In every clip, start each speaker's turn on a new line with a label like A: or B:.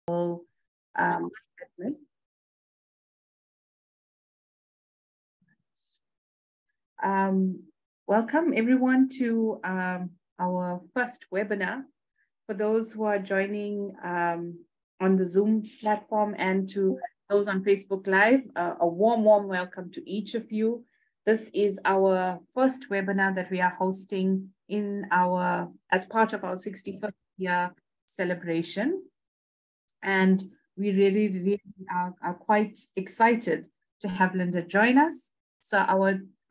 A: Um, Welcome everyone to our first webinar. For those who are joining on the Zoom platform and to those on Facebook Live, a warm welcome to each of you. This is our first webinar that we are hosting as part of our 61st year celebration. And we really are quite excited to have Lynda join us. So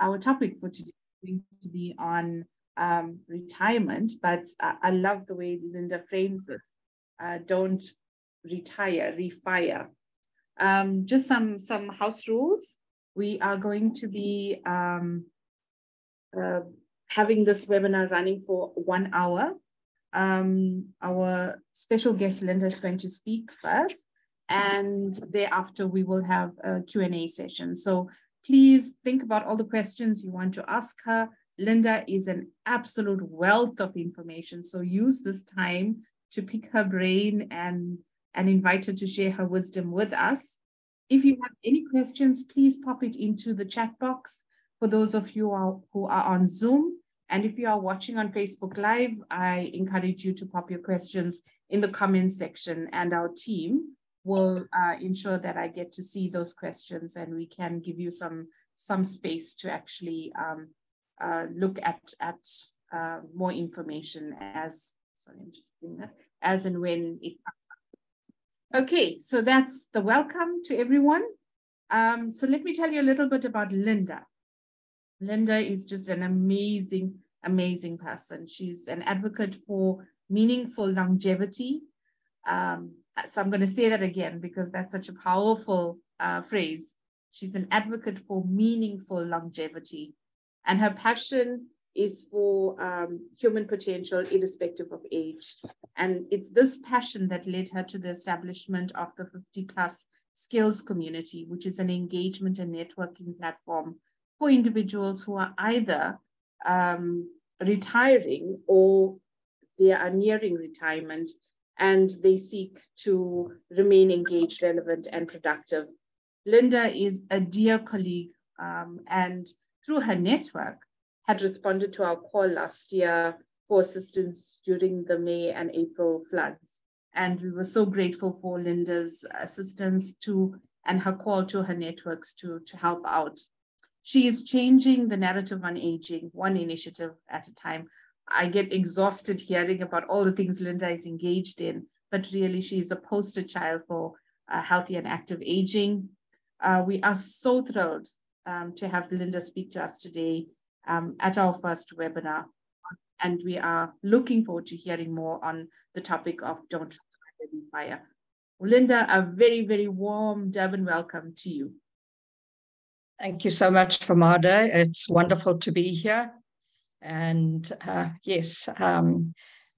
A: our topic for today is going to be on retirement, but I love the way Lynda frames this. Don't retire, reFIRE. Just some house rules. We are going to be having this webinar running for 1 hour. Our special guest Lynda is going to speak first, and thereafter we will have a Q&A session. So please think about all the questions you want to ask her. Lynda is an absolute wealth of information, so use this time to pick her brain and invite her to share her wisdom with us. If you have any questions, please pop it into the chat box for those of you who are on Zoom. And if you are watching on Facebook Live, I encourage you to pop your questions in the comments section, and our team will ensure that I get to see those questions and we can give you some space to actually look at more information as and when it comes up. Okay, so that's the welcome to everyone. So let me tell you a little bit about Lynda. Lynda is just an amazing person. She's an advocate for meaningful longevity. So I'm going to say that again because that's such a powerful phrase. She's an advocate for meaningful longevity. And her passion is for human potential irrespective of age. And it's this passion that led her to the establishment of the 50+ Skills Community, which is an engagement and networking platform for individuals who are either retiring or they are nearing retirement and they seek to remain engaged, relevant, and productive. Lynda is a dear colleague and through her network had responded to our call last year for assistance during the May and April floods. And we were so grateful for Lynda's assistance and her call to her networks to help out. She is changing the narrative on aging, one initiative at a time. I get exhausted hearing about all the things Lynda is engaged in, but really she is a poster child for healthy and active aging. We are so thrilled to have Lynda speak to us today at our first webinar. And we are looking forward to hearing more on the topic of Don't reFIRE. Lynda, a very warm Durban welcome to you.
B: Thank you so much, Famada. It's wonderful to be here. And yes,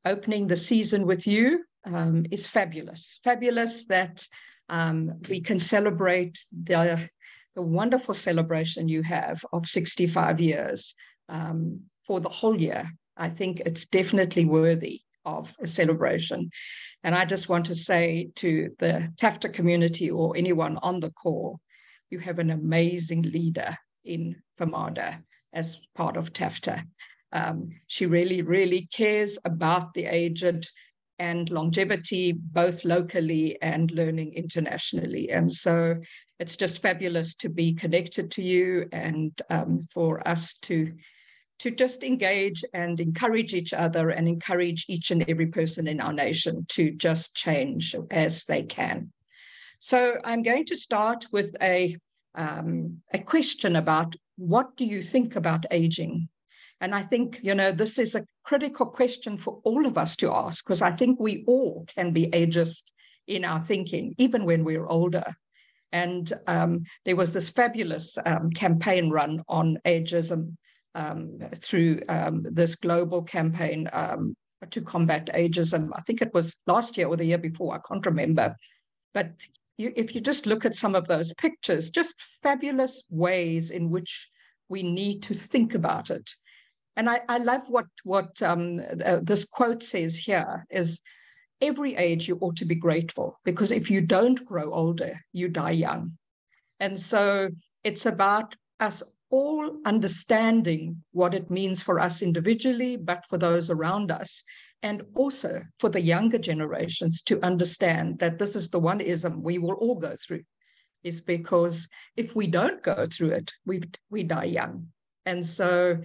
B: opening the season with you is fabulous. Fabulous that we can celebrate the wonderful celebration you have of 65 years for the whole year. I think it's definitely worthy of a celebration. And I just want to say to the Tafta community or anyone on the call, you have an amazing leader in Famada as part of Tafta. She really cares about the aged and longevity, both locally and learning internationally. And so it's just fabulous to be connected to you and for us to just engage and encourage each other and encourage each and every person in our nation to just change as they can. So I'm going to start with a question about what do you think about aging? And I think, this is a critical question for all of us to ask, because I think we all can be ageist in our thinking, even when we're older. And there was this fabulous campaign run on ageism through this global campaign to combat ageism. I think it was last year or the year before, I can't remember. But if you just look at some of those pictures, just fabulous ways in which we need to think about it. And I love what this quote says here is, every age you ought to be grateful, because if you don't grow older, you die young. And so it's about us all understanding what it means for us individually, but for those around us, and also for the younger generations to understand that this is the one ism we will all go through, is because if we don't go through it, we die young. And so,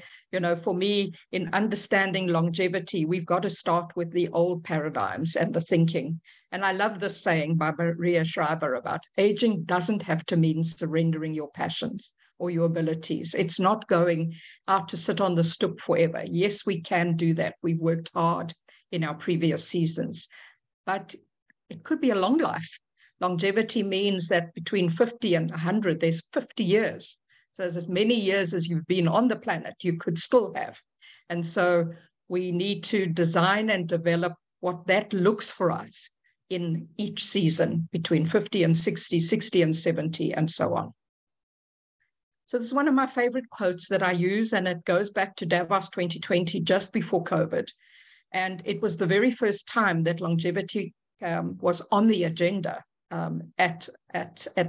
B: for me, in understanding longevity, we've got to start with the old paradigms and the thinking. And I love this saying by Maria Shriver about aging doesn't have to mean surrendering your passions or your abilities. It's not going out to sit on the stoop forever. Yes, we can do that. We've worked hard in our previous seasons, but it could be a long life. Longevity means that between 50 and 100, there's 50 years. So as many years as you've been on the planet, you could still have. And so we need to design and develop what that looks for us in each season between 50 and 60, 60 and 70, and so on. So this is one of my favorite quotes that I use, and it goes back to Davos 2020, just before COVID. And it was the very first time that longevity was on the agenda at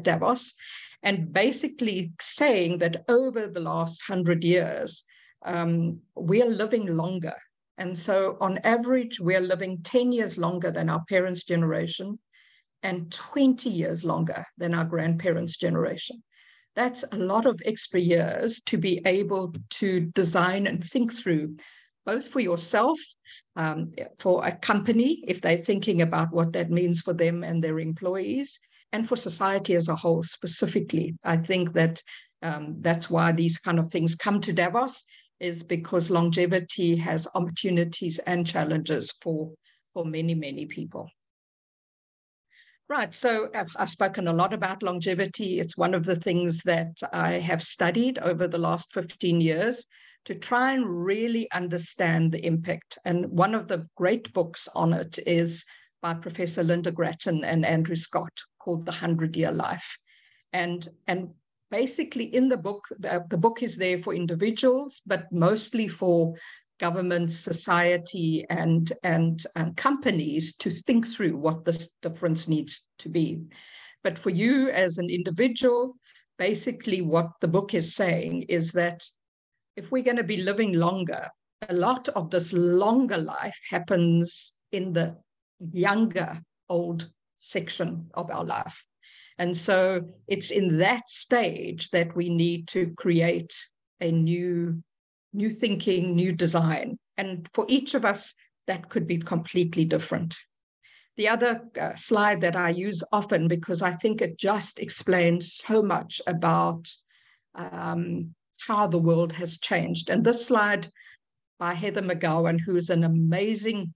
B: Davos, and basically saying that over the last 100 years, we are living longer. And so on average, we are living 10 years longer than our parents' generation and 20 years longer than our grandparents' generation. That's a lot of extra years to be able to design and think through, both for yourself, for a company, if they're thinking about what that means for them and their employees, and for society as a whole specifically. I think that that's why these kind of things come to Davos, is because longevity has opportunities and challenges for many, many people. Right, so I've spoken a lot about longevity. It's one of the things that I have studied over the last 15 years to try and really understand the impact. And one of the great books on it is by Professor Lynda Gratton and Andrew Scott, called The 100-Year Life. And basically in the book is there for individuals, but mostly for governments, society, and companies to think through what this difference needs to be. But for you as an individual, basically what the book is saying is that if we're going to be living longer, a lot of this longer life happens in the younger old section of our life. And so it's in that stage that we need to create a new thinking, new design. And for each of us, that could be completely different. The other slide that I use often, because I think it just explains so much about how the world has changed. And this slide by Heather McGowan, who is an amazing,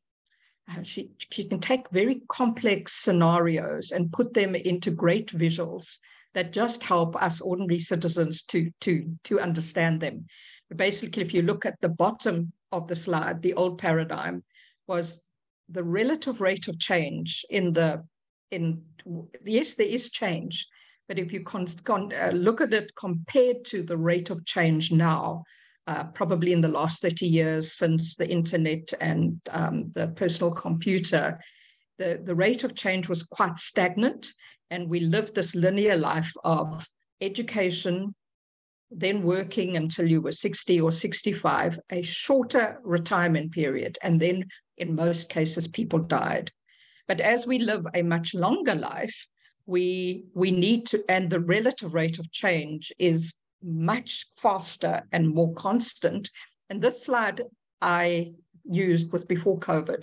B: she can take very complex scenarios and put them into great visuals that just help us ordinary citizens to understand them. Basically, if you look at the bottom of the slide, the old paradigm was the relative rate of change yes, there is change, but if you look at it compared to the rate of change now, probably in the last 30 years since the internet and the personal computer, the rate of change was quite stagnant, and we lived this linear life of education, then working until you were 60 or 65, a shorter retirement period, and then in most cases people died. But as we live a much longer life, we need to, and the relative rate of change is much faster and more constant. And this slide I used was before COVID.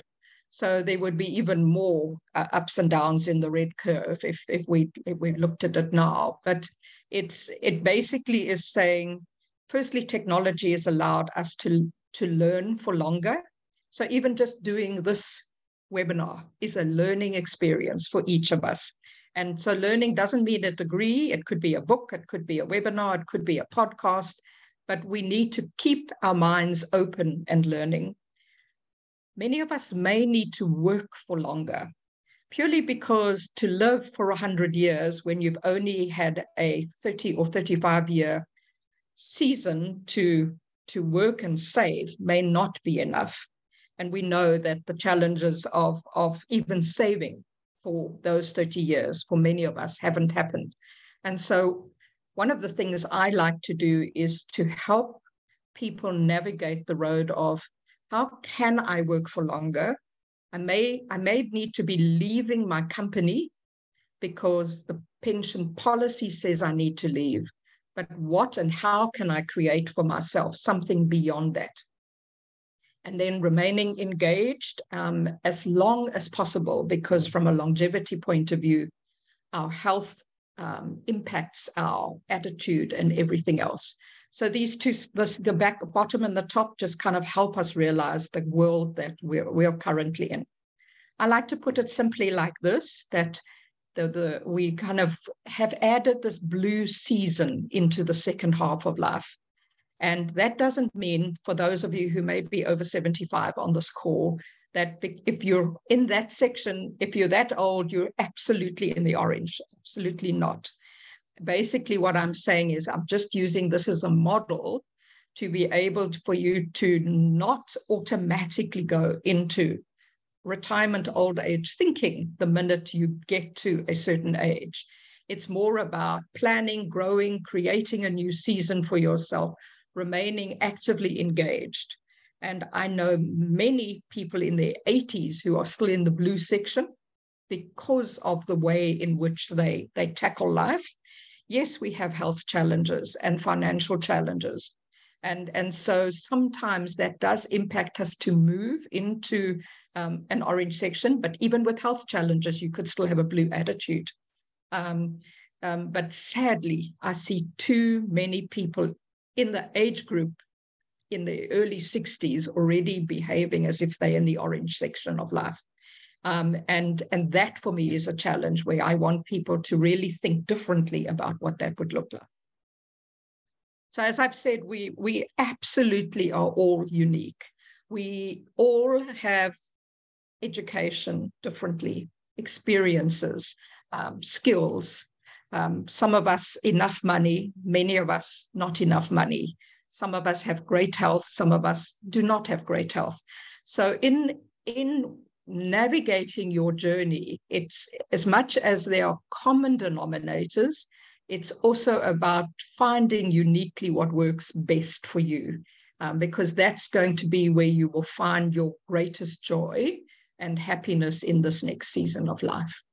B: So there would be even more ups and downs in the red curve if we looked at it now. But it basically is saying, firstly, technology has allowed us to learn for longer. So even just doing this webinar is a learning experience for each of us. And so learning doesn't mean a degree. It could be a book, it could be a webinar, it could be a podcast, but we need to keep our minds open and learning. Many of us may need to work for longer, purely because to live for 100 years when you've only had a 30 or 35-year season to work and save may not be enough. And we know that the challenges of even saving for those 30 years, for many of us, haven't happened. And so one of the things I like to do is to help people navigate the road of, how can I work for longer? I may need to be leaving my company because the pension policy says I need to leave. But what and how can I create for myself something beyond that? And then remaining engaged as long as possible, because from a longevity point of view, our health impacts our attitude and everything else. So these two, the bottom and the top, just kind of help us realize the world that we're currently in. I like to put it simply like this, that we kind of have added this blue season into the second half of life. And that doesn't mean, for those of you who may be over 75 on this call, that if you're in that section, if you're that old, you're absolutely in the orange. Absolutely not. Basically, what I'm saying is I'm just using this as a model to be able for you to not automatically go into retirement old age thinking the minute you get to a certain age. It's more about planning, growing, creating a new season for yourself, remaining actively engaged. And I know many people in their 80s who are still in the blue section because of the way in which they tackle life. Yes, we have health challenges and financial challenges. And so sometimes that does impact us to move into an orange section, but even with health challenges, you could still have a blue attitude. But sadly, I see too many people in the age group in the early 60s already behaving as if they're in the orange section of life. And that for me is a challenge where I want people to really think differently about what that would look like. So as I've said, we absolutely are all unique. We all have education differently, experiences, skills. Some of us enough money, many of us not enough money. Some of us have great health, some of us do not have great health. So in navigating your journey, it's as much as there are common denominators, it's also about finding uniquely what works best for you, because that's going to be where you will find your greatest joy and happiness in this next season of life.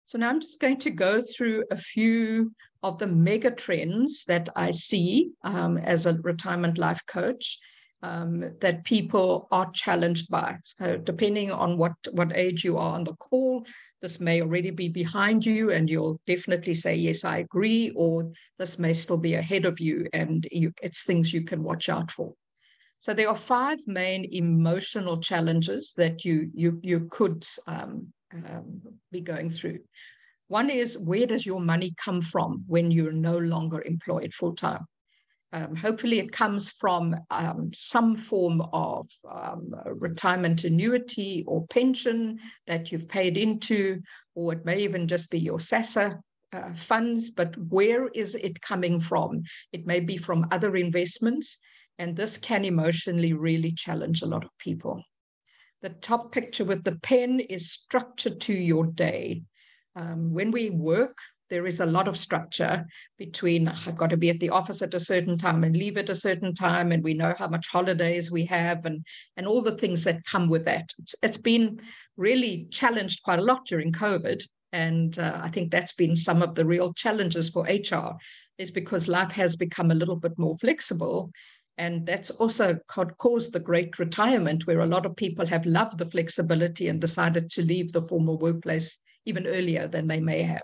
B: So now I'm just going to go through a few of the mega trends that I see as a retirement life coach that people are challenged by. So depending on what age you are on the call, this may already be behind you and you'll definitely say, yes, I agree, or this may still be ahead of you and it's things you can watch out for. So there are 5 main emotional challenges that you could be going through. One is, where does your money come from when you're no longer employed full-time? Hopefully it comes from some form of retirement annuity or pension that you've paid into, or it may even just be your SASA funds, but where is it coming from? It may be from other investments, and this can emotionally really challenge a lot of people. The top picture with the pen is structure to your day. When we work, there is a lot of structure between I've got to be at the office at a certain time and leave at a certain time, and we know how much holidays we have and all the things that come with that. It's been really challenged quite a lot during COVID, and I think that's been some of the real challenges for HR, is because life has become a little bit more flexible. And that's also caused the great retirement, where a lot of people have loved the flexibility and decided to leave the former workplace even earlier than they may have.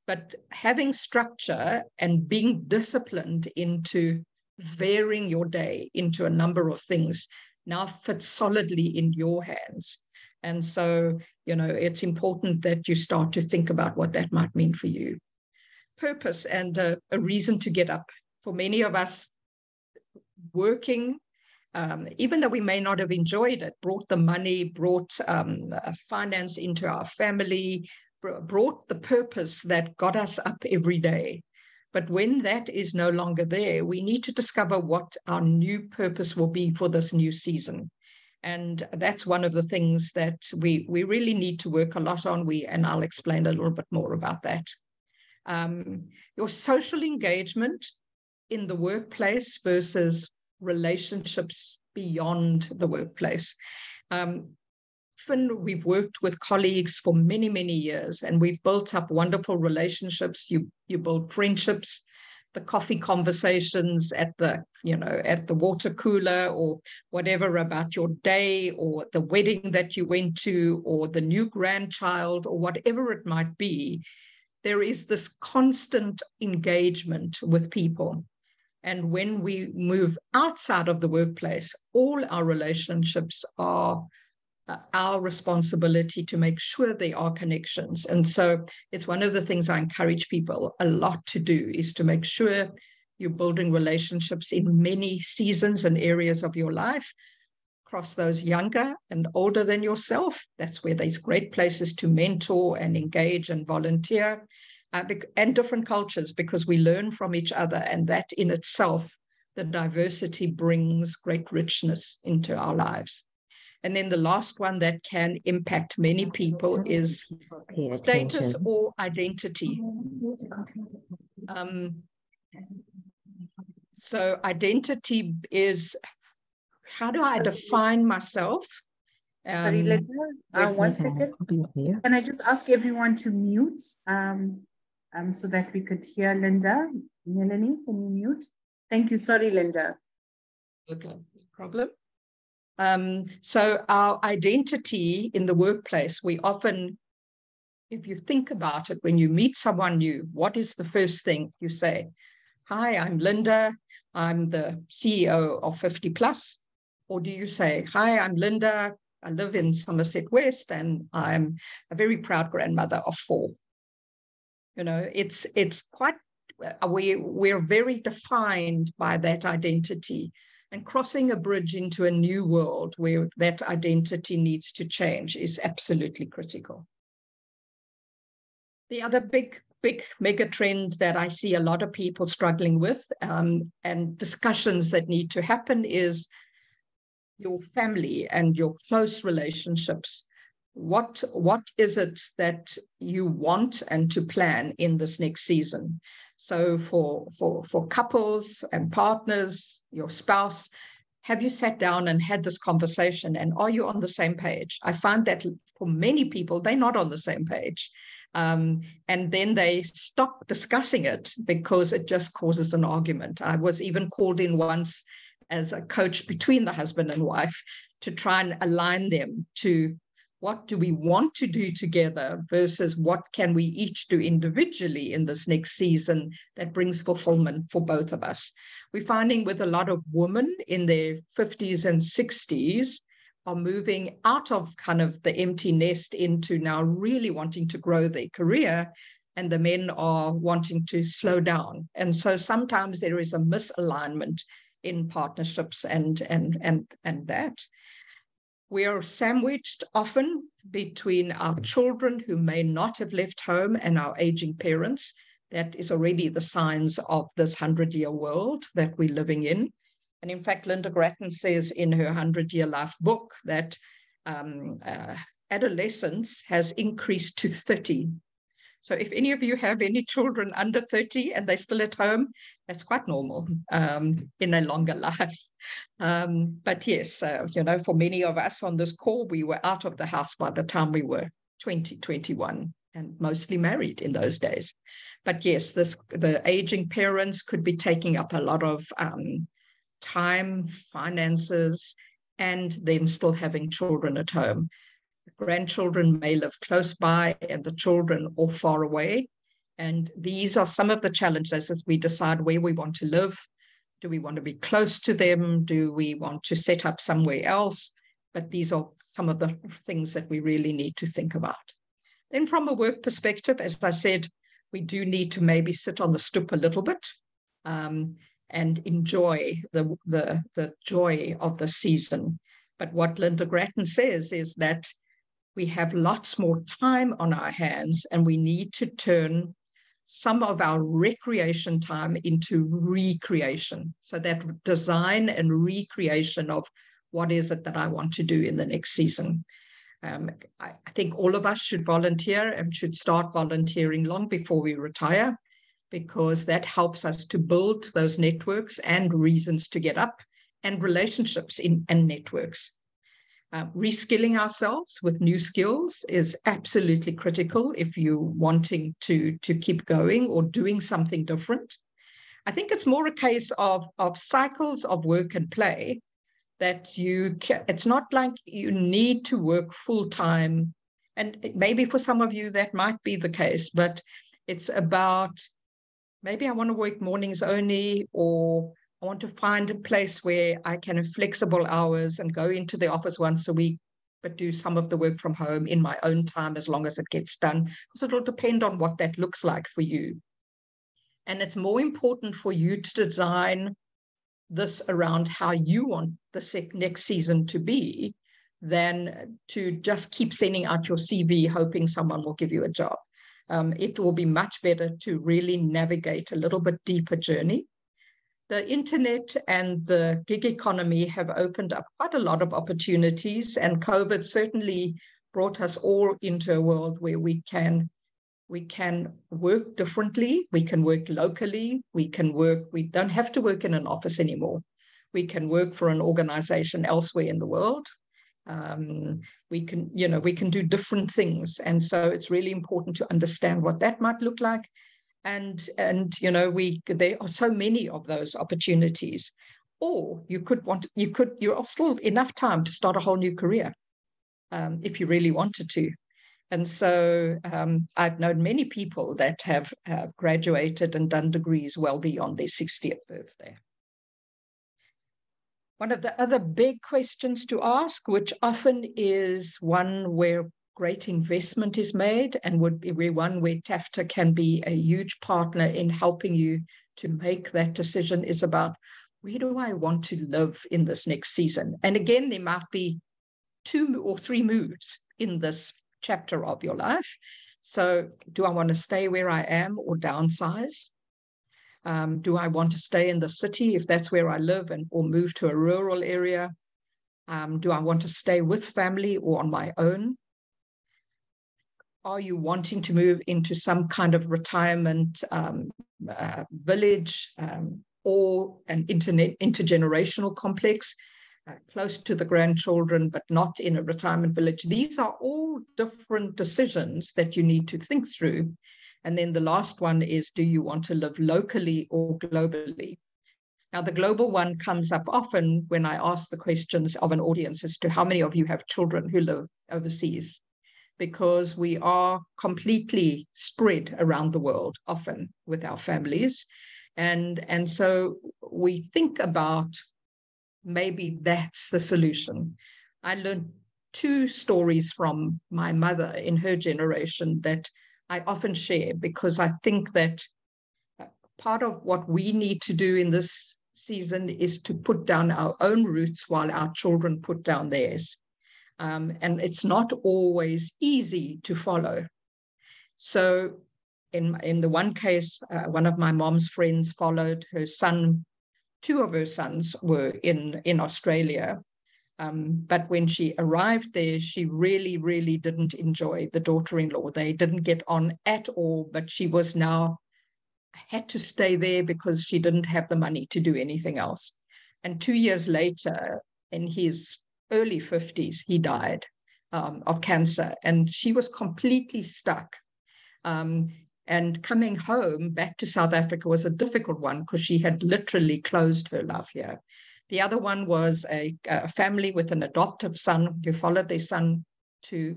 B: But having structure and being disciplined into varying your day into a number of things now fits solidly in your hands. And so, it's important that you start to think about what that might mean for you. Purpose and a reason to get up. For many of us, working, even though we may not have enjoyed it, brought the money, brought finance into our family, brought the purpose that got us up every day. But when that is no longer there, we need to discover what our new purpose will be for this new season. And that's one of the things that we really need to work a lot on. And I'll explain a little bit more about that. Your social engagement in the workplace versus relationships beyond the workplace. Often we've worked with colleagues for many, many years, and we've built up wonderful relationships. You build friendships, the coffee conversations at the water cooler, or whatever about your day, or the wedding that you went to, or the new grandchild, or whatever it might be. There is this constant engagement with people. And when we move outside of the workplace, all our relationships are our responsibility to make sure there are connections. And so it's one of the things I encourage people a lot to do, is to make sure you're building relationships in many seasons and areas of your life, across those younger and older than yourself. That's where there's great places to mentor and engage and volunteer, and different cultures, because we learn from each other, and that in itself, the diversity brings great richness into our lives. And then the last one that can impact many people is status or identity. So identity is, how do I define myself?
A: Sorry, Lynda, 1 second. Can I just ask everyone to mute so that we could hear Lynda? Melanie, can you mute? Thank you. Sorry, Lynda.
B: Okay, no problem. So our identity in the workplace, we often, if you think about it, when you meet someone new, what is the first thing you say? Hi, I'm Lynda. I'm the CEO of 50 Plus. Or do you say, hi, I'm Lynda. I live in Somerset West, and I'm a very proud grandmother of 4. You know, it's quite, we're very defined by that identity. And crossing a bridge into a new world where that identity needs to change is absolutely critical. The other big mega trend that I see a lot of people struggling with, and discussions that need to happen, is your family and your close relationships. What is it that you want and to plan in this next season? So for couples and partners, your spouse, have you sat down and had this conversation, and are you on the same page? I find that for many people, they're not on the same page. And then they stop discussing it because it just causes an argument. I was even called in once as a coach between the husband and wife to try and align them to what do we want to do together versus what can we each do individually in this next season that brings fulfillment for both of us. We're finding with a lot of women in their 50s and 60s are moving out of kind of the empty nest into now really wanting to grow their career, and the men are wanting to slow down. And so sometimes there is a misalignment in partnerships and that. We are sandwiched often between our children who may not have left home and our aging parents. That is already the signs of this 100-year world that we're living in. And in fact, Lynda Grattan says in her 100-Year Life book that adolescence has increased to 30. So if any of you have any children under 30 and they're still at home, that's quite normal in a longer life. But yes, you know, for many of us on this call, we were out of the house by the time we were 20, 21, and mostly married in those days. But yes, the aging parents could be taking up a lot of time, finances, and then still having children at home. Grandchildren may live close by and the children all far away. And these are some of the challenges as we decide where we want to live. Do we want to be close to them? Do we want to set up somewhere else? But these are some of the things that we really need to think about. Then from a work perspective, as I said, we do need to maybe sit on the stoop a little bit and enjoy the joy of the season. But what Lynda Grattan says is that we have lots more time on our hands, and we need to turn some of our recreation time into recreation. So that design and recreation of what is it that I want to do in the next season. I think all of us should volunteer and should start volunteering long before we retire, because that helps us to build those networks and reasons to get up, and relationships and networks. Reskilling ourselves with new skills is absolutely critical if you're wanting to keep going or doing something different. I think it's more a case of cycles of work and play, that it's not like you need to work full time. And maybe for some of you that might be the case, but it's about, maybe I want to work mornings only, or I want to find a place where I can have flexible hours and go into the office once a week, but do some of the work from home in my own time as long as it gets done. Because it'll depend on what that looks like for you. And it's more important for you to design this around how you want the next season to be than to just keep sending out your CV hoping someone will give you a job. It will be much better to really navigate a little bit deeper journey. The internet and the gig economy have opened up quite a lot of opportunities, and COVID certainly brought us all into a world where we can work differently, we can work locally, we don't have to work in an office anymore. We can work for an organization elsewhere in the world. We can do different things. And so it's really important to understand what that might look like. And there are so many of those opportunities. Or you have still enough time to start a whole new career if you really wanted to. And so I've known many people that have graduated and done degrees well beyond their 60th birthday. One of the other big questions to ask, which often is one where great investment is made and would be one where Tafta can be a huge partner in helping you to make that decision, is about, where do I want to live in this next season? And again, there might be 2 or 3 moves in this chapter of your life. So do I want to stay where I am or downsize? Do I want to stay in the city if that's where I live, or move to a rural area? Do I want to stay with family or on my own? Are you wanting to move into some kind of retirement village or an intergenerational complex? Close to the grandchildren, but not in a retirement village. These are all different decisions that you need to think through. And then the last one is, do you want to live locally or globally? Now, the global one comes up often when I ask the questions of an audience as to how many of you have children who live overseas, because we are completely spread around the world, often with our families. And so we think about, maybe that's the solution. I learned 2 stories from my mother in her generation that I often share, because I think that part of what we need to do in this season is to put down our own roots while our children put down theirs. And it's not always easy to follow. So in the one case, one of my mom's friends followed her son. 2 of her sons were in Australia. But when she arrived there, she really, really didn't enjoy the daughter-in-law. They didn't get on at all, but she was now had to stay there because she didn't have the money to do anything else. And 2 years later, in his early 50s, he died of cancer, and she was completely stuck. And coming home back to South Africa was a difficult one, because she had literally closed her life here. The other one was a family with an adoptive son who followed their son to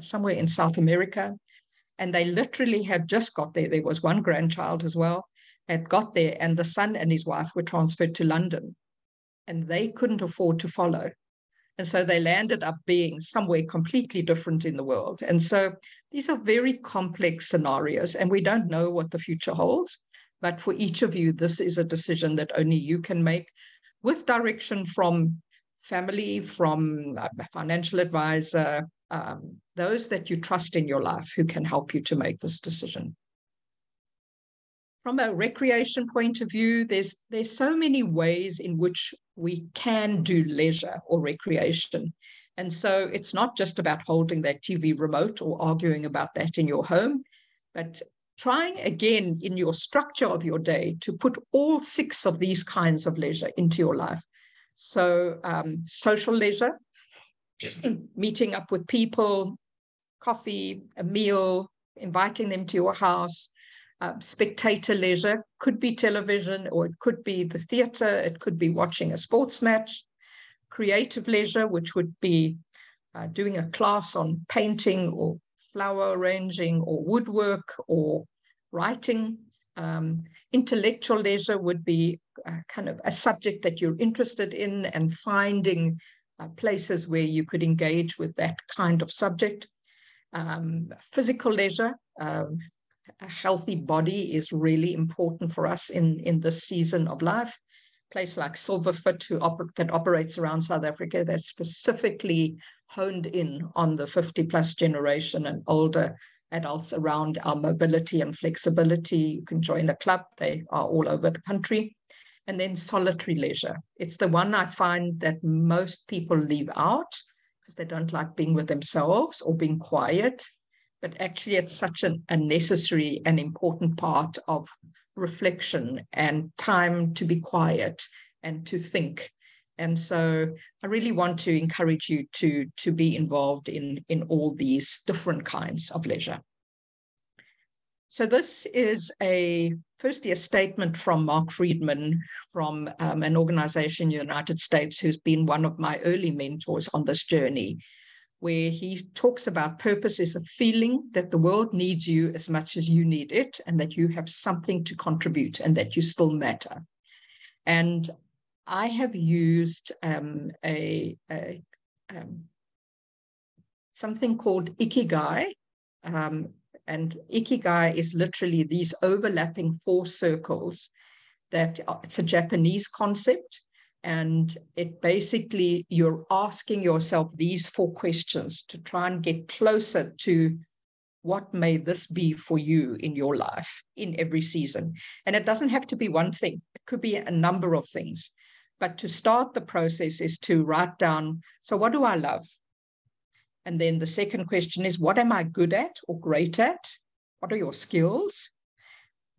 B: somewhere in South America. And they literally had just got there. There was one grandchild as well, had got there, and the son and his wife were transferred to London. And they couldn't afford to follow. And so they landed up being somewhere completely different in the world. And so these are very complex scenarios, and we don't know what the future holds. But for each of you, this is a decision that only you can make, with direction from family, from a financial advisor, those that you trust in your life who can help you to make this decision. From a recreation point of view, there's so many ways in which we can do leisure or recreation. And so it's not just about holding that TV remote or arguing about that in your home, but trying again in your structure of your day to put all 6 of these kinds of leisure into your life. So social leisure, meeting up with people, coffee, a meal, inviting them to your house. Spectator leisure could be television, or it could be the theatre, it could be watching a sports match. Creative leisure, which would be doing a class on painting or flower arranging or woodwork or writing. Intellectual leisure would be kind of a subject that you're interested in and finding places where you could engage with that kind of subject. Physical leisure, a healthy body is really important for us in this season of life. A place like Silverfoot that operates around South Africa, that's specifically honed in on the 50-plus generation and older adults around our mobility and flexibility. You can join a club. They are all over the country. And then solitary leisure. It's the one I find that most people leave out because they don't like being with themselves or being quiet. But actually, it's such a necessary and important part of reflection and time to be quiet and to think. And so I really want to encourage you to be involved in all these different kinds of leisure. So this is firstly a statement from Mark Friedman from an organization in the United States who's been one of my early mentors on this journey, where he talks about purpose is a feeling that the world needs you as much as you need it, and that you have something to contribute and that you still matter. And I have used something called Ikigai, and Ikigai is literally these overlapping 4 circles that it's a Japanese concept. And it basically, you're asking yourself these 4 questions to try and get closer to what may this be for you in your life in every season. And it doesn't have to be one thing. It could be a number of things. But to start the process is to write down, so what do I love? And then the second question is, what am I good at or great at? What are your skills?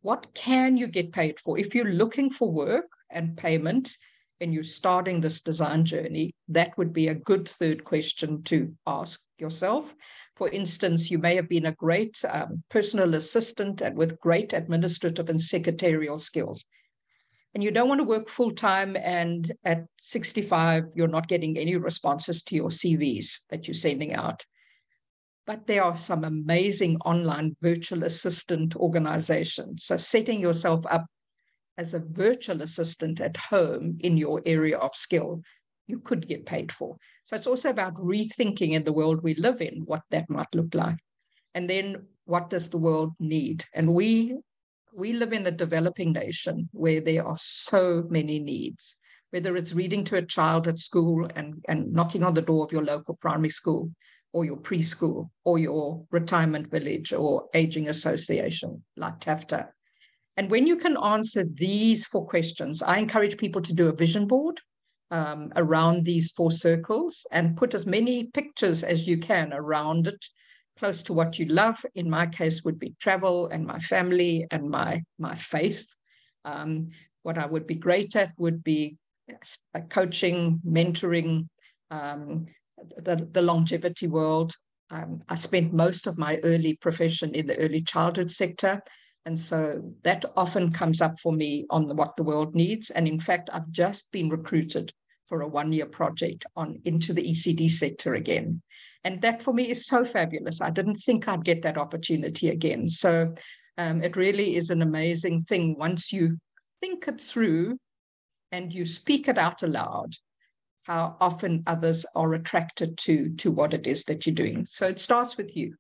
B: What can you get paid for? If you're looking for work and payment and you're starting this design journey, that would be a good third question to ask yourself. For instance, you may have been a great personal assistant and with great administrative and secretarial skills. And you don't want to work full-time, and at 65, you're not getting any responses to your CVs that you're sending out. But there are some amazing online virtual assistant organizations. So setting yourself up as a virtual assistant at home in your area of skill, you could get paid for. So it's also about rethinking in the world we live in, what that might look like. And then what does the world need? And we live in a developing nation where there are so many needs, whether it's reading to a child at school and knocking on the door of your local primary school or your preschool or your retirement village or aging association like Tafta. And when you can answer these 4 questions, I encourage people to do a vision board around these 4 circles and put as many pictures as you can around it, close to what you love. In my case would be travel and my family and my faith. What I would be great at would be coaching, mentoring, the longevity world. I spent most of my early profession in the early childhood sector. And so that often comes up for me on what the world needs. And in fact, I've just been recruited for a 1-year project into the ECD sector again. And that for me is so fabulous. I didn't think I'd get that opportunity again. So it really is an amazing thing once you think it through and you speak it out aloud, how often others are attracted to what it is that you're doing. So it starts with you.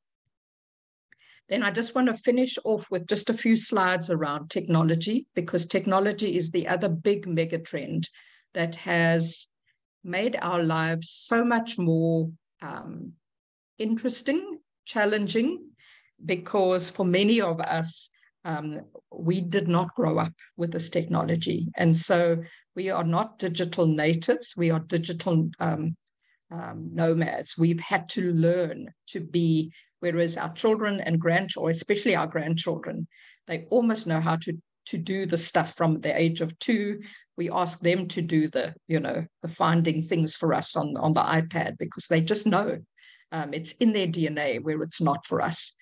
B: Then I just want to finish off with just a few slides around technology, because technology is the other big mega trend that has made our lives so much more interesting, challenging, because for many of us, we did not grow up with this technology. And so we are not digital natives. We are digital nomads. We've had to learn to be, whereas our children and grandchildren, especially our grandchildren, they almost know how to do the stuff from the age of 2. We ask them to do the finding things for us on the iPad because they just know. It's in their DNA where it's not for us.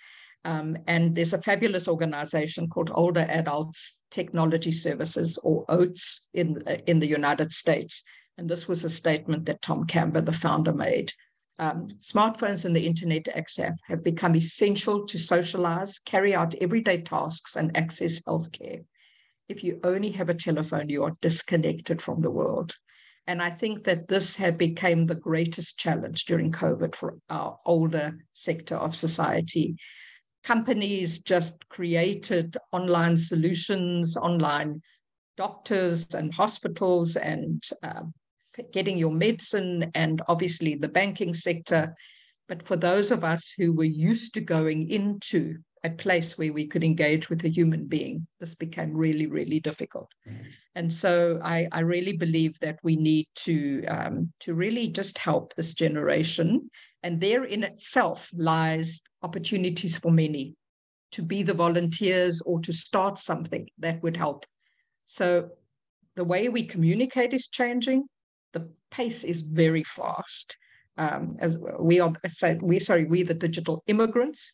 B: And there's a fabulous organization called Older Adults Technology Services, or OATS, in the United States. And this was a statement that Tom Camber, the founder, made. Smartphones and the internet access have become essential to socialize, carry out everyday tasks, and access healthcare. If you only have a telephone, you are disconnected from the world. And I think that this had become the greatest challenge during COVID for our older sector of society. Companies just created online solutions, online doctors and hospitals, and getting your medicine, and obviously the banking sector. But for those of us who were used to going into a place where we could engage with a human being, this became really, really difficult. And so I really believe that we need to really just help this generation. And there in itself lies opportunities for many to be the volunteers or to start something that would help. So the way we communicate is changing. The pace is very fast. As we are, we the digital immigrants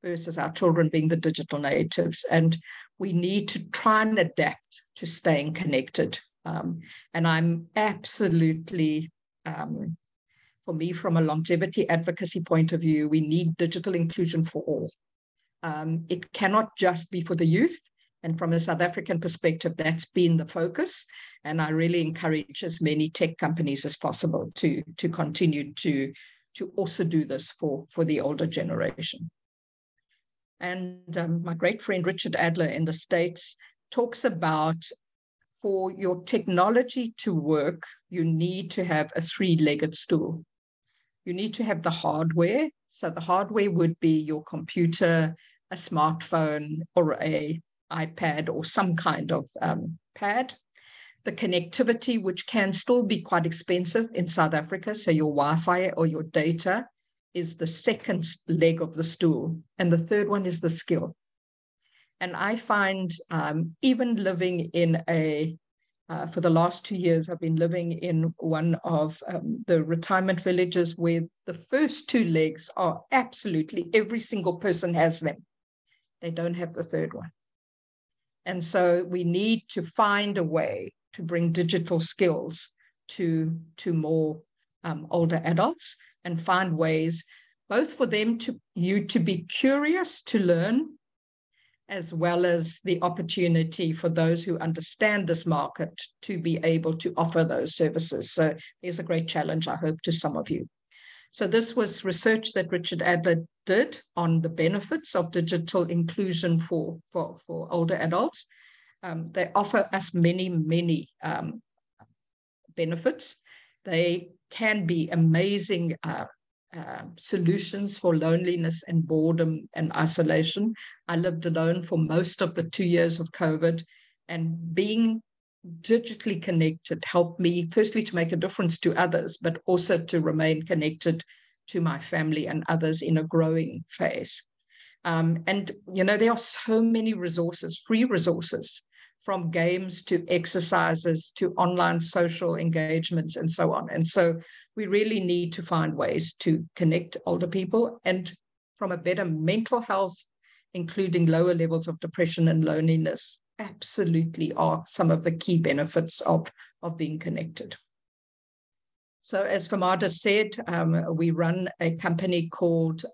B: versus our children being the digital natives. And we need to try and adapt to staying connected. And I'm absolutely, for me, from a longevity advocacy point of view, we need digital inclusion for all. It cannot just be for the youth. And from a South African perspective, that's been the focus. And I really encourage as many tech companies as possible to continue to also do this for the older generation. And my great friend Richard Adler in the States talks about, for your technology to work, you need to have a 3-legged stool. You need to have the hardware. So the hardware would be your computer, a smartphone, or an iPad, or some kind of pad. The connectivity, which can still be quite expensive in South Africa, so your Wi-Fi or your data is the second leg of the stool. And the third one is the skill. And I find even living in for the last 2 years, I've been living in one of the retirement villages where the first 2 legs are absolutely, every single person has them. They don't have the third one. And so we need to find a way to bring digital skills to more older adults, and find ways both for them to be curious to learn, as well as the opportunity for those who understand this market to be able to offer those services. So there's a great challenge, I hope, to some of you. So this was research that Richard Adler did on the benefits of digital inclusion for older adults. They offer us many, many benefits. They can be amazing solutions for loneliness and boredom and isolation. I lived alone for most of the 2 years of COVID, and being digitally connected helped me, firstly, to make a difference to others, but also to remain connected to my family and others in a growing phase. And, there are so many resources, free resources, from games to exercises to online social engagements and so on. And so we really need to find ways to connect older people, and from a better mental health, including lower levels of depression and loneliness, absolutely are some of the key benefits of being connected. So as Famada said, we run a company called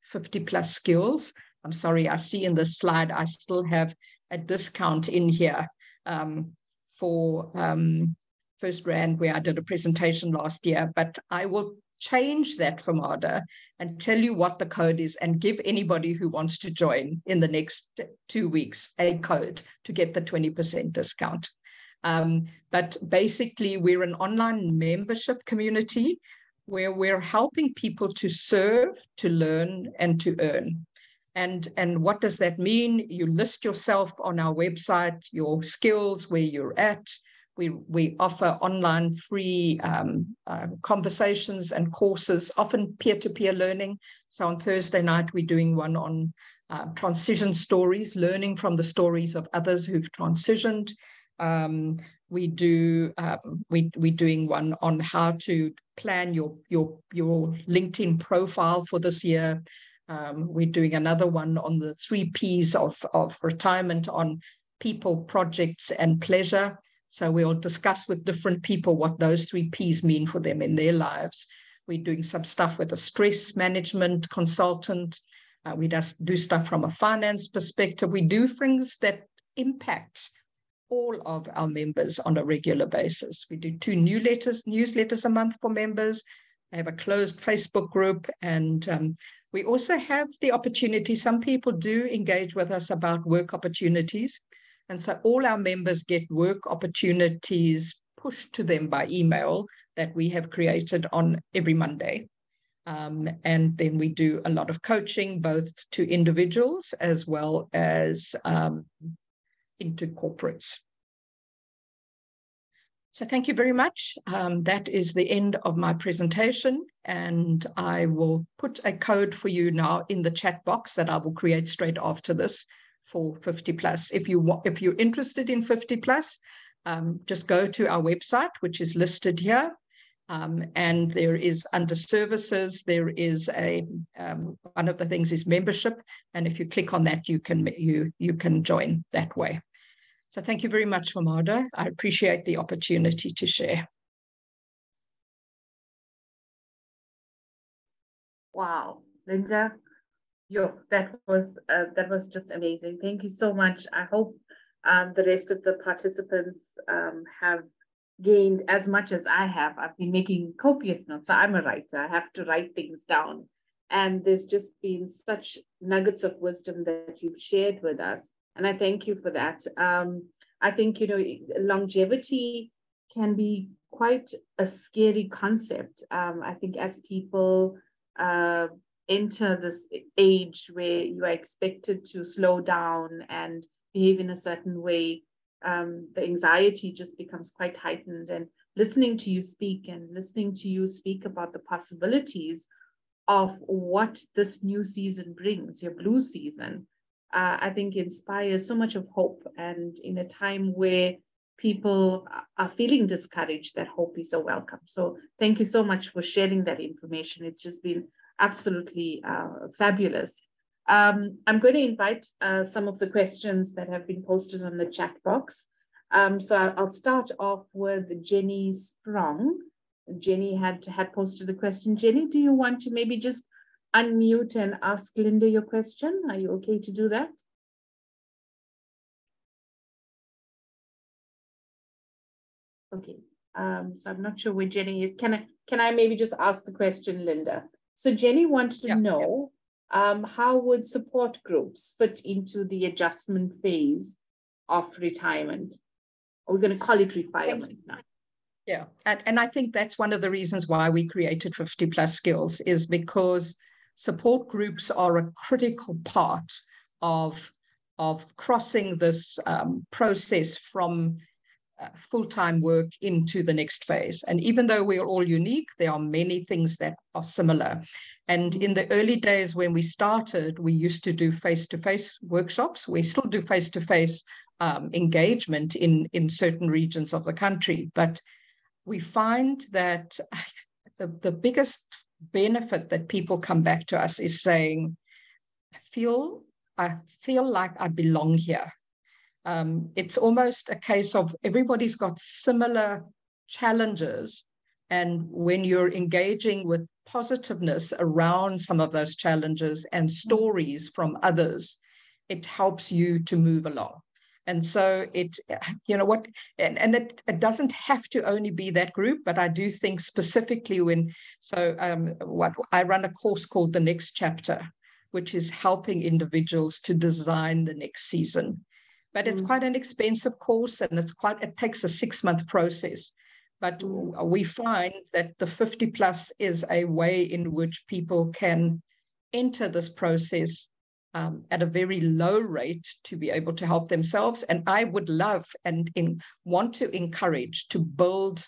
B: 50 Plus Skills. I'm sorry, I see in this slide, I still have a discount in here for FirstRand, where I did a presentation last year, but I will change that, Famada, and tell you what the code is, and give anybody who wants to join in the next 2 weeks a code to get the 20% discount. But basically, we're an online membership community where we're helping people to serve, to learn, and to earn. And what does that mean? You list yourself on our website, your skills, where you're at. We offer online free conversations and courses, often peer-to-peer learning. So on Thursday night, we're doing one on transition stories, learning from the stories of others who've transitioned. We're doing one on how to plan your LinkedIn profile for this year. We're doing another one on the 3 Ps of retirement, on people, projects, and pleasure. So we'll discuss with different people what those 3 Ps mean for them in their lives. We're doing some stuff with a stress management consultant. We just do stuff from a finance perspective. We do things that impact all of our members on a regular basis. We do 2 newsletters a month for members. I have a closed Facebook group, and we also have the opportunity. Some people do engage with us about work opportunities. And so all our members get work opportunities pushed to them by email that we have created on every Monday. And then we do a lot of coaching, both to individuals as well as into corporates. So thank you very much. That is the end of my presentation, and I will put a code for you now in the chat box that I will create straight after this for 50 plus. If you're interested in 50 plus, just go to our website, which is listed here. And there is under services, there is one of the things is membership. And if you click on that, you can join that way. So thank you very much, Famada. I appreciate the opportunity to share.
A: Wow, Lynda, that was just amazing. Thank you so much. I hope the rest of the participants have gained as much as I have. I've been making copious notes. So I'm a writer. I have to write things down. And there's just been such nuggets of wisdom that you've shared with us. And I thank you for that. I think, longevity can be quite a scary concept. I think as people enter this age where you are expected to slow down and behave in a certain way, the anxiety just becomes quite heightened. And listening to you speak about the possibilities of what this new season brings, your blue season, I think inspires so much of hope. And in a time where people are feeling discouraged, that hope is so welcome. So thank you so much for sharing that information. It's just been absolutely fabulous. I'm going to invite some of the questions that have been posted on the chat box. So I'll start off with Jenny Sprong. Jenny had posted a question. Jenny, do you want to maybe just unmute and ask Lynda your question? Are you okay to do that? Okay. So I'm not sure where Jenny is. Can I maybe just ask the question, Lynda? So Jenny wants to know, how would support groups fit into the adjustment phase of retirement? We're going to call it reFIRE now.
B: Yeah, and I think that's one of the reasons why we created 50 plus skills, is because support groups are a critical part of crossing this process from full-time work into the next phase. And even though we're all unique, there are many things that are similar. And in the early days when we started, we used to do face-to-face workshops. We still do face-to-face engagement in certain regions of the country. But we find that the biggest benefit that people come back to us is saying, I feel like I belong here. It's almost a case of everybody's got similar challenges. And when you're engaging with positiveness around some of those challenges and stories from others, it helps you to move along. And so it doesn't have to only be that group, but I do think specifically what I run a course called The Next Chapter, which is helping individuals to design the next season. But it's quite an expensive course, and it takes a 6-month process. But we find that the 50 plus is a way in which people can enter this process at a very low rate to be able to help themselves. And I would love and want to encourage to build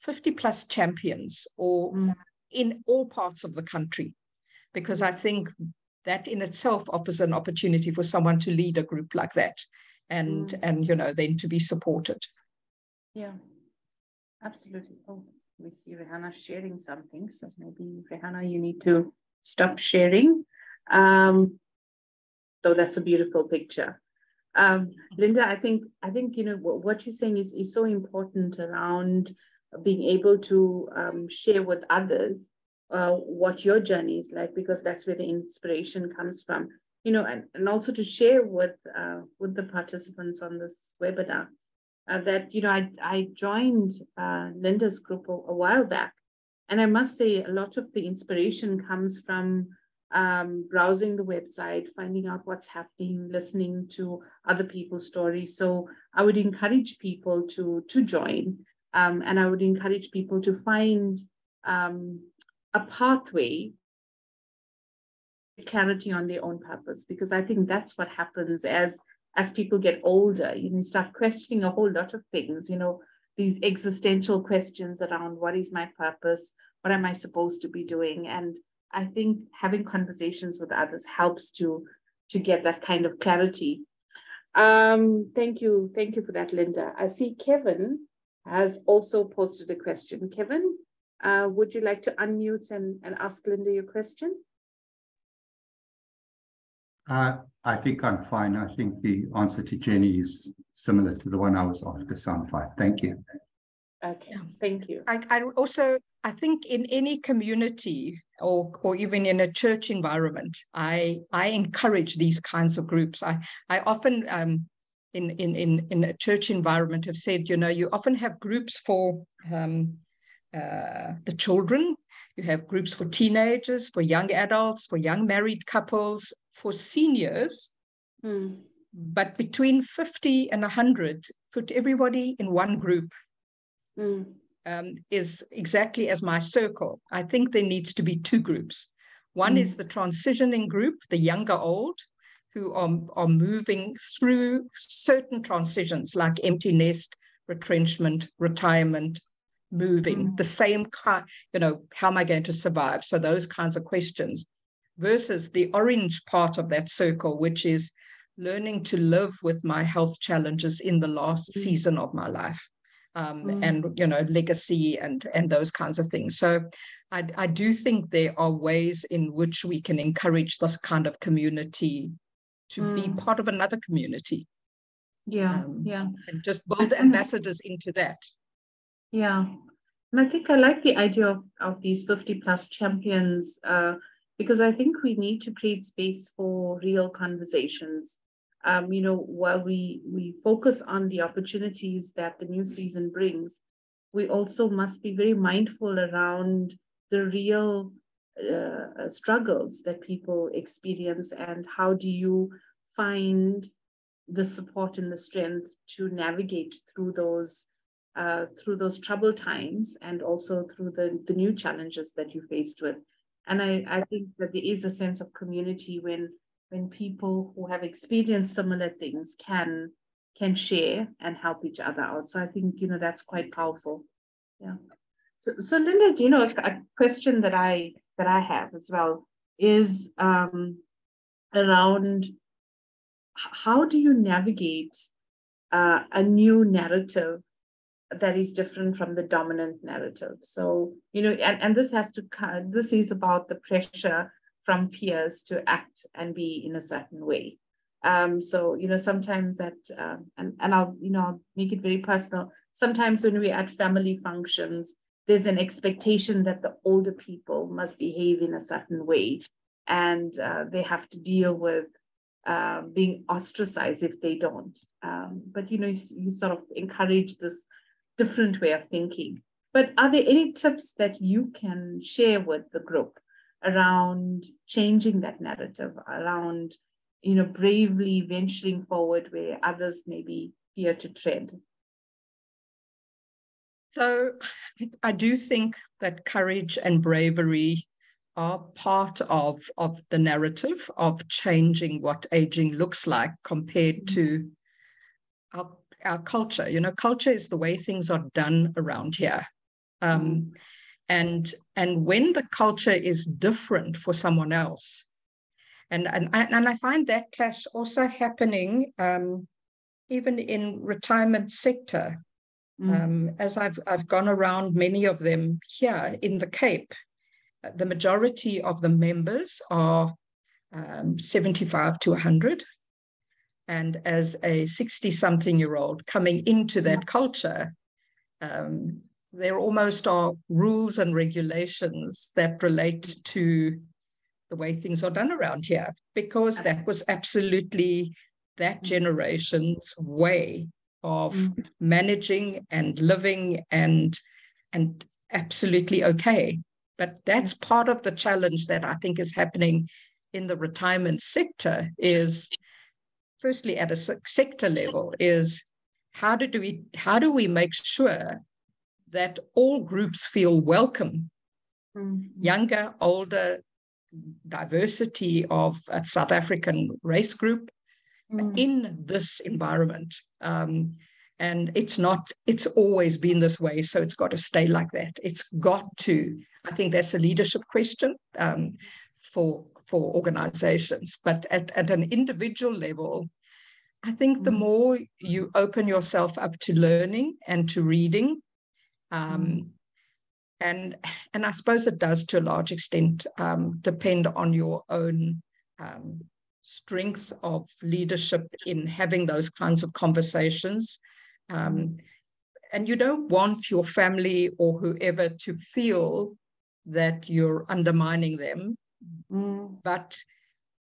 B: 50 plus champions or in all parts of the country, because I think that in itself offers an opportunity for someone to lead a group like that and then to be supported.
A: Yeah, absolutely. Oh, we see Rihanna sharing something. So maybe Rihanna, you need to stop sharing. So that's a beautiful picture. Lynda, I think what you're saying is so important around being able to share with others what your journey is like, because that's where the inspiration comes from, and also to share with the participants on this webinar that, I joined Lynda's group a while back. And I must say a lot of the inspiration comes from browsing the website, finding out what's happening, listening to other people's stories. So I would encourage people to join, and I would encourage people to find a pathway, clarity on their own purpose, because I think that's what happens as people get older. You start questioning a whole lot of things, these existential questions around what is my purpose, what am I supposed to be doing. And I think having conversations with others helps to get that kind of clarity. Thank you for that, Lynda. I see Kevin has also posted a question. Kevin, would you like to unmute and ask Lynda your question?
C: I think I'm fine. I think the answer to Jenny is similar to the one I was after, so I'm fine. Thank you.
A: Okay, thank you.
B: I think in any community or even in a church environment, I encourage these kinds of groups. I often in a church environment have said, you often have groups for the children, you have groups for teenagers, for young adults, for young married couples, for seniors. But between 50 and 100, put everybody in one group. Is exactly as my circle. I think there needs to be two groups. One is the transitioning group, the younger old, who are moving through certain transitions like empty nest, retrenchment, retirement, moving, the same kind, how am I going to survive? So those kinds of questions, versus the orange part of that circle, which is learning to live with my health challenges in the last season of my life. And legacy and those kinds of things. So I do think there are ways in which we can encourage this kind of community to be part of another community. And just build ambassadors into that.
A: Yeah, and I think I like the idea of these 50 plus champions, because I think we need to create space for real conversations. While we focus on the opportunities that the new season brings, we also must be very mindful around the real struggles that people experience, and how do you find the support and the strength to navigate through those troubled times, and also through the new challenges that you're faced with. And I think that there is a sense of community when people who have experienced similar things can share and help each other out. So I think, that's quite powerful. Yeah. So Lynda, a question that I have as well is around how do you navigate a new narrative that is different from the dominant narrative? So, and this is about the pressure from peers to act and be in a certain way. So, sometimes that, and I'll make it very personal. Sometimes when we're at family functions, there's an expectation that the older people must behave in a certain way, and they have to deal with being ostracized if they don't. But, you sort of encourage this different way of thinking. But are there any tips that you can share with the group around changing that narrative, around, bravely venturing forward where others may be fear to tread?
B: So I do think that courage and bravery are part of the narrative of changing what aging looks like compared to our culture. You know, culture is the way things are done around here. And when the culture is different for someone else, and I find that clash also happening even in retirement sector. As I've gone around many of them here in the Cape, the majority of the members are 75 to 100. And as a 60-something-year-old coming into that culture, there almost are rules and regulations that relate to the way things are done around here, because that was absolutely that generation's way of managing and living and absolutely okay. But that's part of the challenge that I think is happening in the retirement sector is, firstly, at a sector level, is how do we make sure that all groups feel welcome, younger, older, diversity of a South African race group in this environment. And it's always been this way, so it's got to stay like that. It's got to, I think that's a leadership question for organizations. But at an individual level, I think the more you open yourself up to learning and to reading, and I suppose it does to a large extent depend on your own strength of leadership in having those kinds of conversations. And you don't want your family or whoever to feel that you're undermining them. But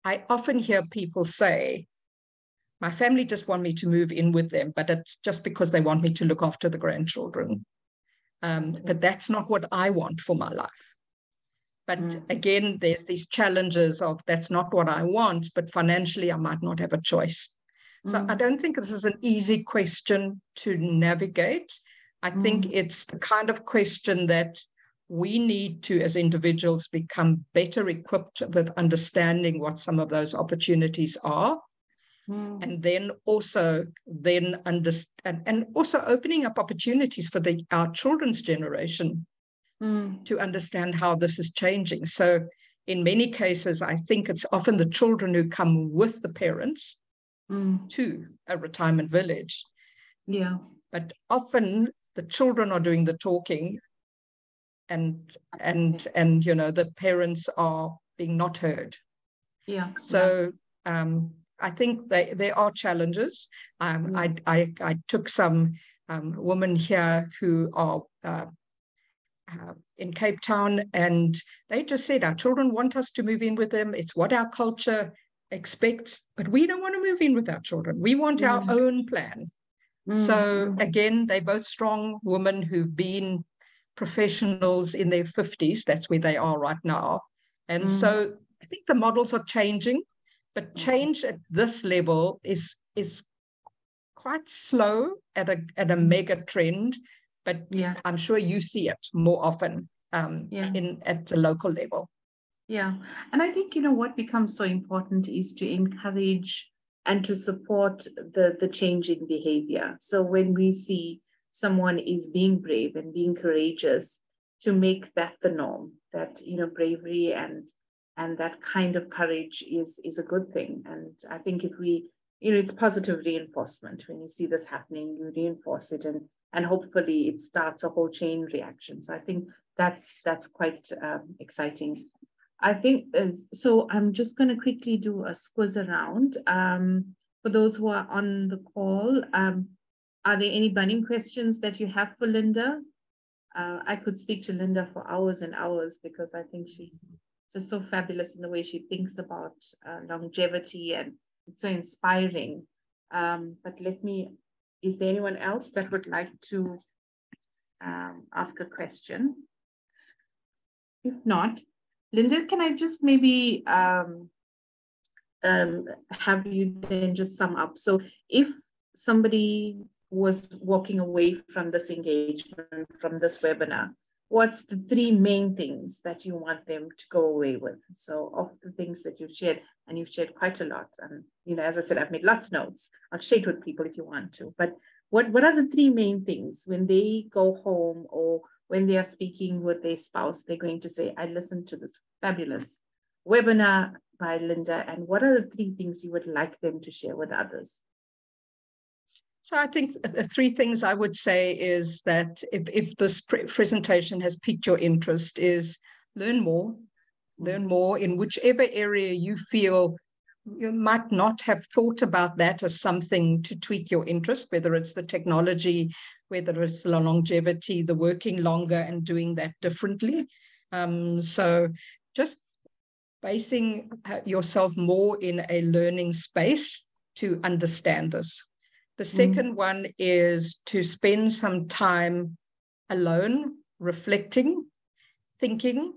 B: I often hear people say, my family just want me to move in with them, but it's just because they want me to look after the grandchildren. But that's not what I want for my life. But again, there's these challenges of that's not what I want, but financially I might not have a choice. So I don't think this is an easy question to navigate. I think it's the kind of question that we need to, as individuals, become better equipped with understanding what some of those opportunities are. And then also understand, and also opening up opportunities for our children's generation to understand how this is changing. So in many cases, I think it's often the children who come with the parents to a retirement village.
A: Yeah.
B: But often the children are doing the talking and you know, the parents are being not heard.
A: Yeah.
B: So I think there are challenges. I took some women here who are in Cape Town, and they just said, our children want us to move in with them. It's what our culture expects, but we don't want to move in with our children. We want our own plan. So again, they're both strong women who've been professionals in their 50s. That's where they are right now. And so I think the models are changing, but change at this level is quite slow at a mega trend. But I'm sure you see it more often at the local level.
A: Yeah. And I think, you know, what becomes so important is to encourage and to support the change in behavior. So when we see someone is being brave and being courageous, to make that the norm, that, you know, bravery and that kind of courage is a good thing. And I think if we, you know, it's positive reinforcement. When you see this happening, you reinforce it, and hopefully it starts a whole chain reaction. So I think that's quite exciting. I think, so I'm just going to quickly do a squiz around. For those who are on the call, are there any burning questions that you have for Lynda? I could speak to Lynda for hours and hours, because I think she's just so fabulous in the way she thinks about longevity, and it's so inspiring. But is there anyone else that would like to ask a question? If not, Lynda, can I just maybe have you then just sum up? So if somebody was walking away from this engagement, from this webinar, what's the three main things that you want them to go away with? So of the things that you've shared, and you've shared quite a lot. And, you know, as I said, I've made lots of notes. I'll share it with people if you want to. But what are the three main things when they go home or when they are speaking with their spouse, they're going to say, I listened to this fabulous webinar by Lynda, and what are the three things you would like them to share with others?
B: So I think the three things I would say is that if this presentation has piqued your interest, is learn more in whichever area you feel you might not have thought about that as something to tweak your interest, whether it's the technology, whether it's the longevity, the working longer and doing that differently. So just basing yourself more in a learning space to understand this. The second one is to spend some time alone, reflecting, thinking,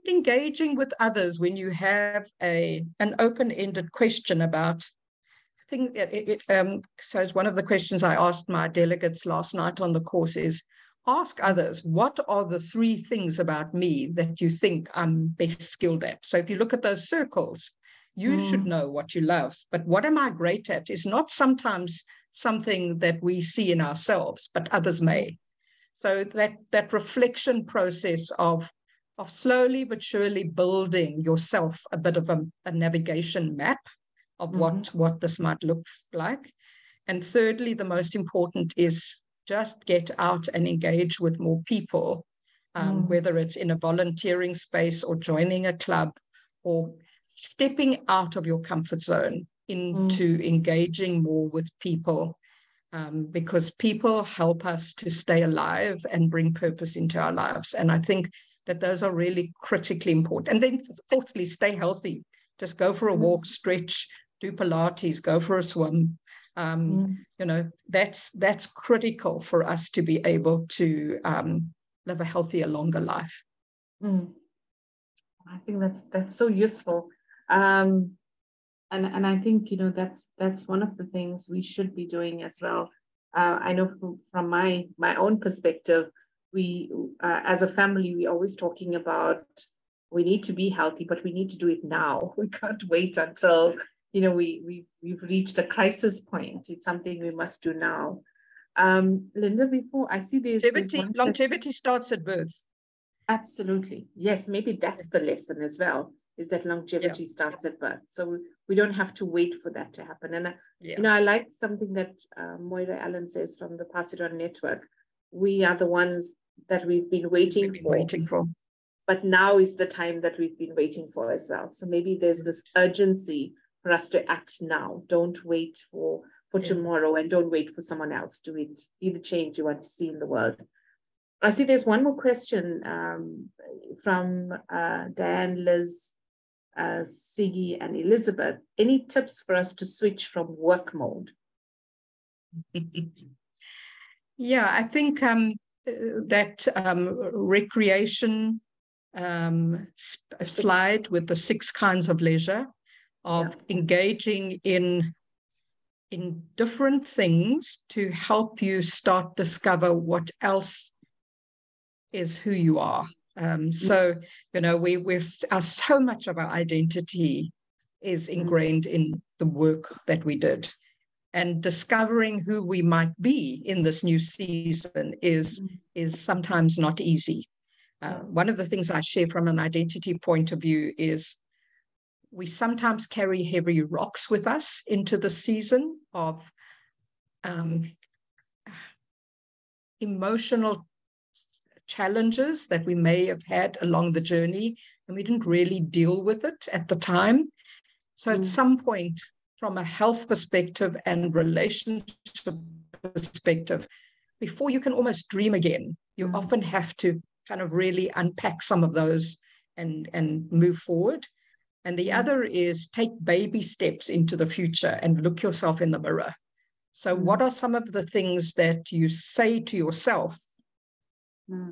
B: engaging with others when you have an open-ended question about things. So it's one of the questions I asked my delegates last night on the course is, ask others, what are the three things about me that you think I'm best skilled at? So if you look at those circles, you should know what you love, but what am I great at is not sometimes something that we see in ourselves, but others may. So that reflection process of slowly but surely building yourself a bit of a navigation map of what this might look like. And thirdly, the most important is just get out and engage with more people, whether it's in a volunteering space or joining a club or stepping out of your comfort zone into engaging more with people, because people help us to stay alive and bring purpose into our lives. And I think that those are really critically important. And then fourthly, stay healthy. Just go for a walk, stretch, do Pilates, go for a swim. You know, that's critical for us to be able to live a healthier, longer life.
A: I think that's so useful. And I think, you know, that's one of the things we should be doing as well. I know from my own perspective, we as a family, we're always talking about we need to be healthy, but we need to do it now. We can't wait until, you know, we've reached a crisis point. It's something we must do now. Lynda, before I see there's
B: longevity starts at birth.
A: Absolutely. Yes, maybe that's the lesson as well, is that longevity starts at birth. So we don't have to wait for that to happen. And, you know, I like something that Moira Allen says from the Pass It On Network. We are the ones that we've been waiting for. But now is the time that we've been waiting for as well. So maybe there's this urgency for us to act now. Don't wait for tomorrow, and don't wait for someone else to be the change you want to see in the world. I see there's one more question from Diane, Liz, Siggy, and Elizabeth. Any tips for us to switch from work mode?
B: Yeah, I think that recreation slide with the 6 kinds of leisure, of engaging in different things to help you start discover what else is who you are. So, you know, so much of our identity is ingrained in the work that we did. And discovering who we might be in this new season is sometimes not easy. One of the things I share from an identity point of view is we sometimes carry heavy rocks with us into the season of emotional challenges that we may have had along the journey, and we didn't really deal with it at the time. So at some point, from a health perspective and relationship perspective, before you can almost dream again, you often have to kind of really unpack some of those and move forward. And the other is take baby steps into the future and look yourself in the mirror. So what are some of the things that you say to yourself?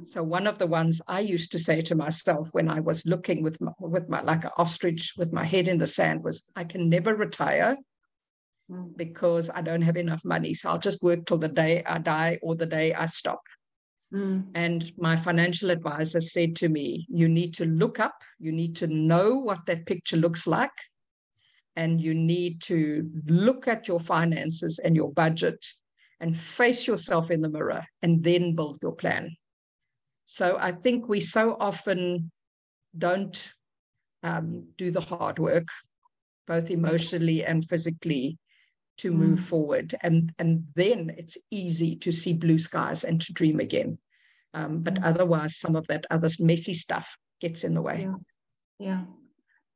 B: So one of the ones I used to say to myself when I was looking with my like an ostrich with my head in the sand was, I can never retire because I don't have enough money. So I'll just work till the day I die or the day I stop. And my financial advisor said to me, you need to look up, you need to know what that picture looks like, and you need to look at your finances and your budget and face yourself in the mirror and then build your plan. So I think we so often don't do the hard work, both emotionally and physically, to move forward. And then it's easy to see blue skies and to dream again. But otherwise, some of that other messy stuff gets in the way.
A: Yeah.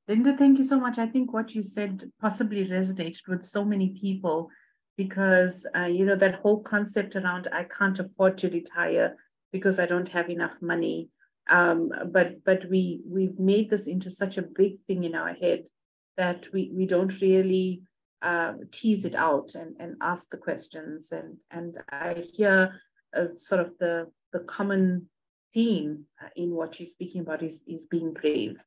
A: Lynda, thank you so much. I think what you said possibly resonated with so many people because, that whole concept around I can't afford to retire because I don't have enough money. But we've made this into such a big thing in our head that we don't really tease it out and ask the questions. And I hear sort of the common theme in what you're speaking about is being brave,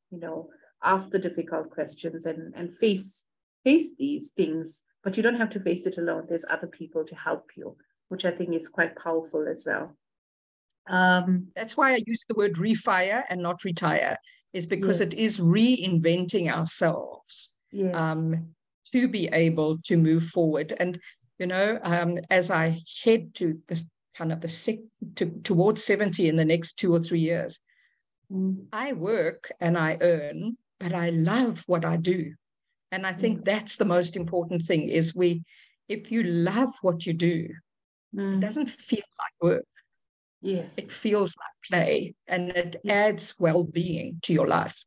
A: ask the difficult questions and face these things, but you don't have to face it alone. There's other people to help you, which I think is quite powerful as well.
B: That's why I use the word reFIRE and not retire, is because it is reinventing ourselves to be able to move forward. And, as I head to this kind of towards 70 in the next 2 or 3 years, I work and I earn, but I love what I do. And I think that's the most important thing is if you love what you do, it doesn't feel like work.
A: Yes.
B: It feels like play and it adds well-being to your life.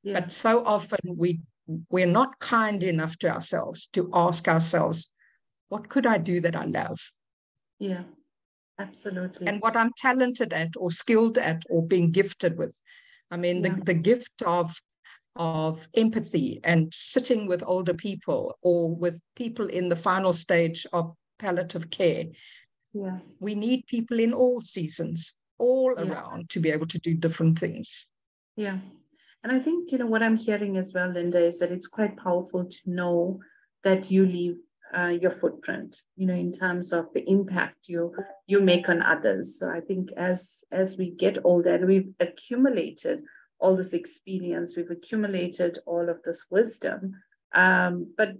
B: Yeah. But so often we're not kind enough to ourselves to ask ourselves, what could I do that I love?
A: Yeah, absolutely.
B: And what I'm talented at or skilled at or being gifted with. I mean, the gift of empathy and sitting with older people or with people in the final stage of palliative care.
A: Yeah.
B: We need people in all seasons, all around to be able to do different things.
A: Yeah. And I think, what I'm hearing as well, Lynda, is that it's quite powerful to know that you leave your footprint, in terms of the impact you make on others. So I think as we get older and we've accumulated all this experience, we've accumulated all of this wisdom, but,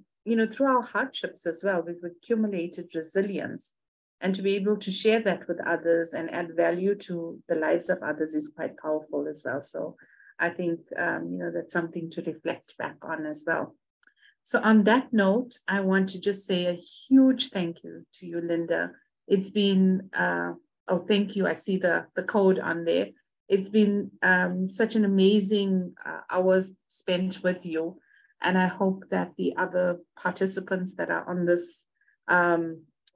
A: through our hardships as well, we've accumulated resilience. And to be able to share that with others and add value to the lives of others is quite powerful as well. So I think, that's something to reflect back on as well. So on that note, I want to just say a huge thank you to you, Lynda. It's been, thank you. I see the code on there. It's been such an amazing hours spent with you. And I hope that the other participants that are on this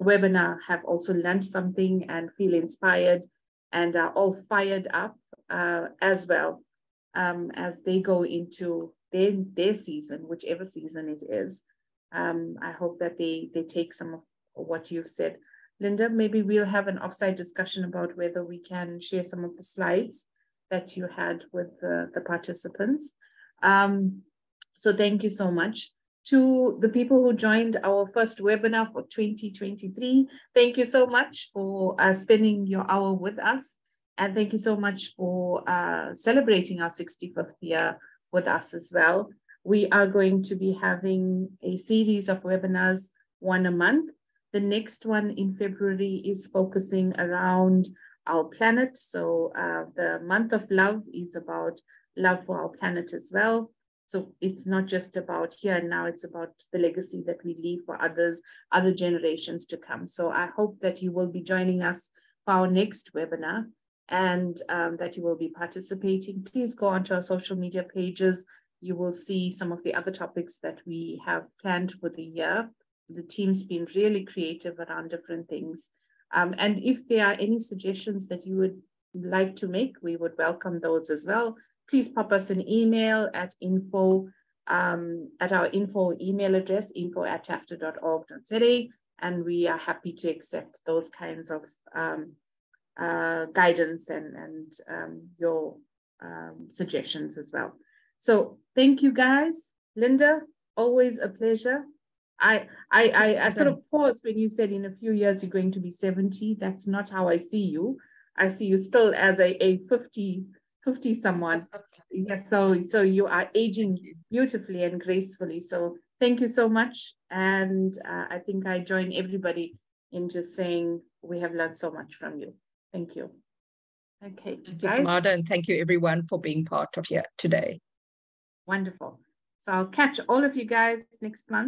A: webinar have also learned something and feel inspired and are all fired up as well as they go into their season, whichever season it is. I hope that they take some of what you've said. Lynda, maybe we'll have an offsite discussion about whether we can share some of the slides that you had with the participants. So thank you so much. To the people who joined our first webinar for 2023, thank you so much for spending your hour with us. And thank you so much for celebrating our 65th year with us as well. We are going to be having a series of webinars, one a month. The next one in February is focusing around our planet. So the month of love is about love for our planet as well. So it's not just about here and now, it's about the legacy that we leave for others, other generations to come. So I hope that you will be joining us for our next webinar and that you will be participating. Please go onto our social media pages. You will see some of the other topics that we have planned for the year. The team's been really creative around different things. And if there are any suggestions that you would like to make, we would welcome those as well. Please pop us an email at our info email address, info@tafta.org.za, and we are happy to accept those kinds of guidance and your suggestions as well. So thank you guys. Lynda, always a pleasure. I sort of paused when you said in a few years you're going to be 70. That's not how I see you. I see you still as a 50 someone. Yes, so you are aging beautifully and gracefully. So thank you so much. And I think I join everybody in just saying we have learned so much from you. Thank you. Okay,
B: thank you,
A: guys.
B: Marda, and thank you everyone for being part of here today.
A: Wonderful. So I'll catch all of you guys next month.